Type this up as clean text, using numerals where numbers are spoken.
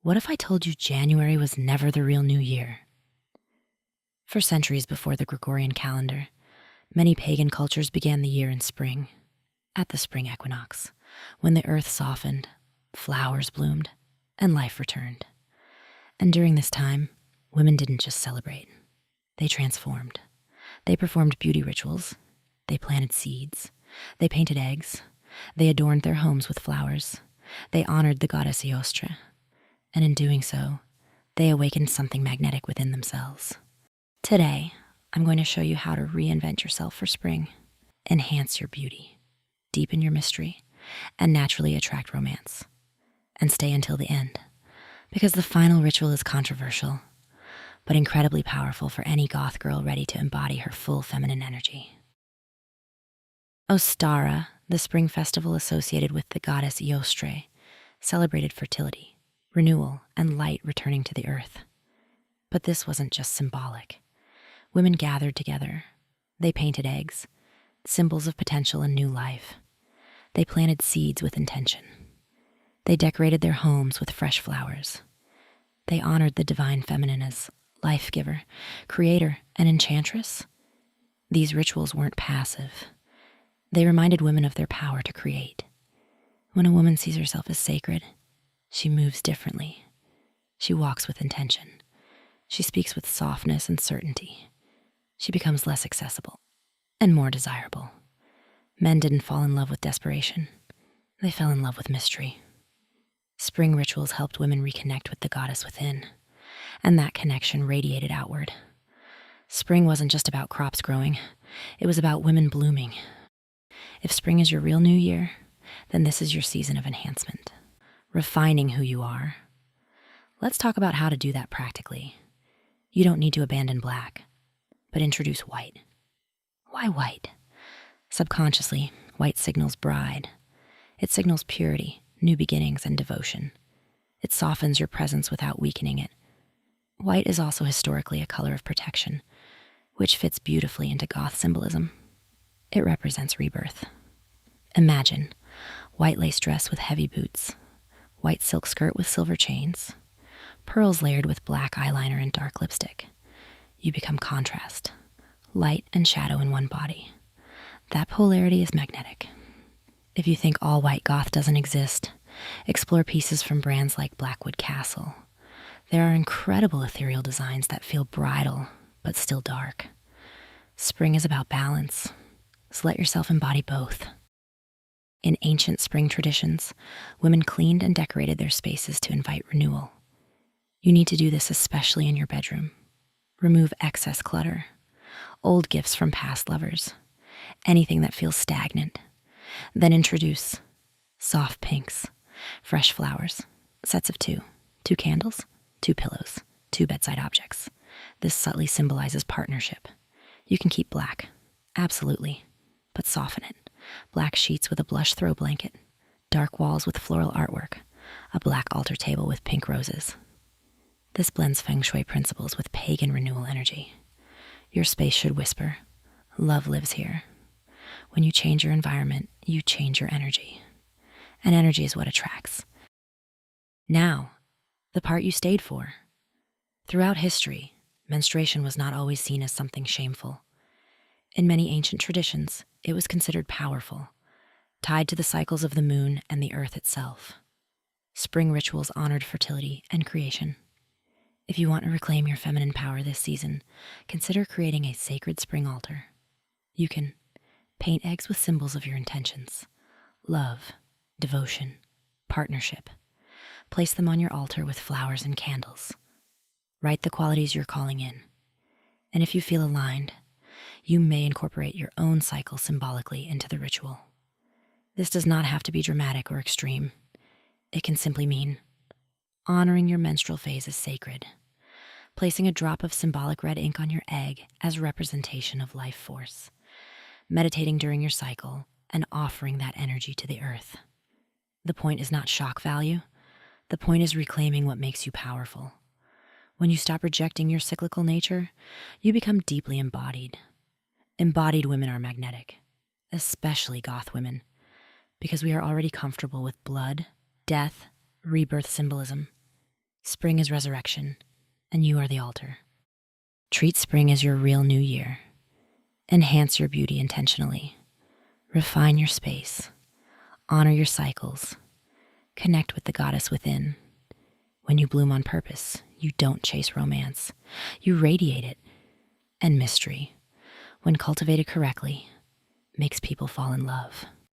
What if I told you January was never the real new year? For centuries before the Gregorian calendar, many pagan cultures began the year in spring, at the spring equinox, when the earth softened, flowers bloomed, and life returned. And during this time, women didn't just celebrate. They transformed. They performed beauty rituals. They planted seeds. They painted eggs. They adorned their homes with flowers. They honored the goddess Eostre. And in doing so, they awakened something magnetic within themselves. Today, I'm going to show you how to reinvent yourself for spring, enhance your beauty, deepen your mystery, and naturally attract romance. And stay until the end, because the final ritual is controversial, but incredibly powerful for any goth girl ready to embody her full feminine energy. Ostara, the spring festival associated with the goddess Eostre, celebrated fertility, renewal, and light returning to the earth. But this wasn't just symbolic. Women gathered together. They painted eggs, symbols of potential and new life. They planted seeds with intention. They decorated their homes with fresh flowers. They honored the divine feminine as life giver, creator, and enchantress. These rituals weren't passive. They reminded women of their power to create. When a woman sees herself as sacred, she moves differently. She walks with intention. She speaks with softness and certainty. She becomes less accessible and more desirable. Men didn't fall in love with desperation. They fell in love with mystery. Spring rituals helped women reconnect with the goddess within, and that connection radiated outward. Spring wasn't just about crops growing. It was about women blooming. If spring is your real new year, then this is your season of enhancement, refining who you are. Let's talk about how to do that practically. You don't need to abandon black, but introduce white. Why white? Subconsciously, white signals bride. It signals purity, new beginnings, and devotion. It softens your presence without weakening it. White is also historically a color of protection, which fits beautifully into goth symbolism. It represents rebirth. Imagine white lace dress with heavy boots, white silk skirt with silver chains, pearls layered with black eyeliner and dark lipstick. You become contrast, light and shadow in one body. That polarity is magnetic. If you think all white goth doesn't exist, explore pieces from brands like Blackwood Castle. There are incredible ethereal designs that feel bridal, but still dark. Spring is about balance, so let yourself embody both. In ancient spring traditions, women cleaned and decorated their spaces to invite renewal. You need to do this especially in your bedroom. Remove excess clutter, old gifts from past lovers, anything that feels stagnant. Then introduce soft pinks, fresh flowers, sets of two candles, 2 pillows, 2 bedside objects. This subtly symbolizes partnership. You can keep black, absolutely, but soften it. Black sheets with a blush throw blanket, dark walls with floral artwork, a black altar table with pink roses. This blends feng shui principles with pagan renewal energy. Your space should whisper, love lives here. When you change your environment, you change your energy. And energy is what attracts. Now, the part you stayed for. Throughout history, menstruation was not always seen as something shameful. In many ancient traditions, it was considered powerful, tied to the cycles of the moon and the earth itself. Spring rituals honored fertility and creation. If you want to reclaim your feminine power this season, consider creating a sacred spring altar. You can paint eggs with symbols of your intentions, love, devotion, partnership. Place them on your altar with flowers and candles. Write the qualities you're calling in. And if you feel aligned, you may incorporate your own cycle symbolically into the ritual. This does not have to be dramatic or extreme. It can simply mean honoring your menstrual phase as sacred, placing a drop of symbolic red ink on your egg as representation of life force, meditating during your cycle, and offering that energy to the earth. The point is not shock value. The point is reclaiming what makes you powerful. When you stop rejecting your cyclical nature, you become deeply embodied. Embodied women are magnetic, especially goth women, because we are already comfortable with blood, death, rebirth symbolism. Spring is resurrection, and you are the altar. Treat spring as your real new year. Enhance your beauty intentionally. Refine your space. Honor your cycles. Connect with the goddess within. When you bloom on purpose, you don't chase romance. You radiate it. And mystery, when cultivated correctly, makes people fall in love.